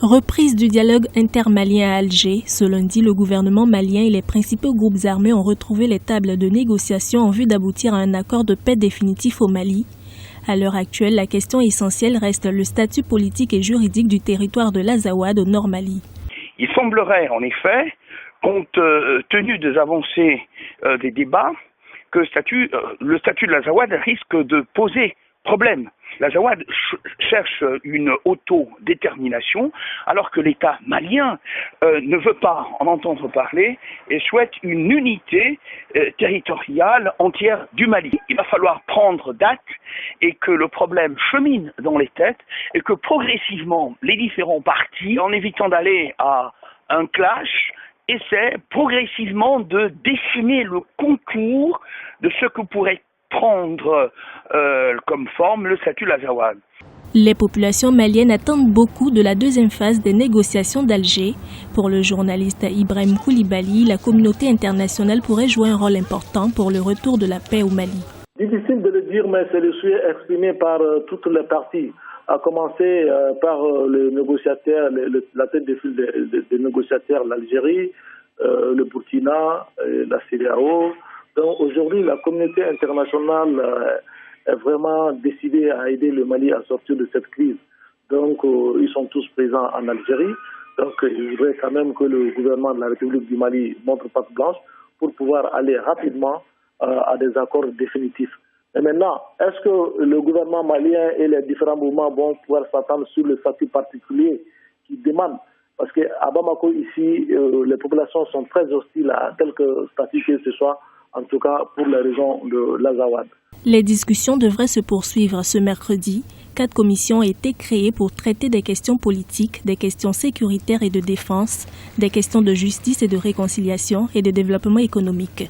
Reprise du dialogue intermalien à Alger. Ce lundi, le gouvernement malien et les principaux groupes armés ont retrouvé les tables de négociation en vue d'aboutir à un accord de paix définitif au Mali. À l'heure actuelle, la question essentielle reste le statut politique et juridique du territoire de l'Azawad au Nord Mali. Il semblerait en effet, compte tenu des avancées des débats, que le statut de l'Azawad risque de poser problème. L'Azawad cherche une autodétermination alors que l'État malien ne veut pas en entendre parler et souhaite une unité territoriale entière du Mali. Il va falloir prendre date et que le problème chemine dans les têtes et que progressivement les différents partis, en évitant d'aller à un clash, essaient progressivement de dessiner le contour de ce que pourrait prendre comme forme le statut de l'Azawad. Les populations maliennes attendent beaucoup de la deuxième phase des négociations d'Alger. Pour le journaliste Ibrahim Koulibaly, la communauté internationale pourrait jouer un rôle important pour le retour de la paix au Mali. Difficile de le dire, mais c'est le souhait exprimé par toutes les parties, à commencer par le négociateur, la tête de file des négociateurs, l'Algérie, le Burkina, la CEDEAO. Donc aujourd'hui, la communauté internationale est vraiment décidée à aider le Mali à sortir de cette crise. Donc ils sont tous présents en Algérie. Donc je voudrais quand même que le gouvernement de la République du Mali montre patte blanche pour pouvoir aller rapidement à des accords définitifs. Et maintenant, est-ce que le gouvernement malien et les différents mouvements vont pouvoir s'attendre sur le statut particulier qu'ils demandent? Parce qu'à Bamako, ici, les populations sont très hostiles à quelque statut que ce soit, en tout cas pour la région de l'Azawad. Les discussions devraient se poursuivre ce mercredi. 4 commissions ont été créées pour traiter des questions politiques, des questions sécuritaires et de défense, des questions de justice et de réconciliation et de développement économique.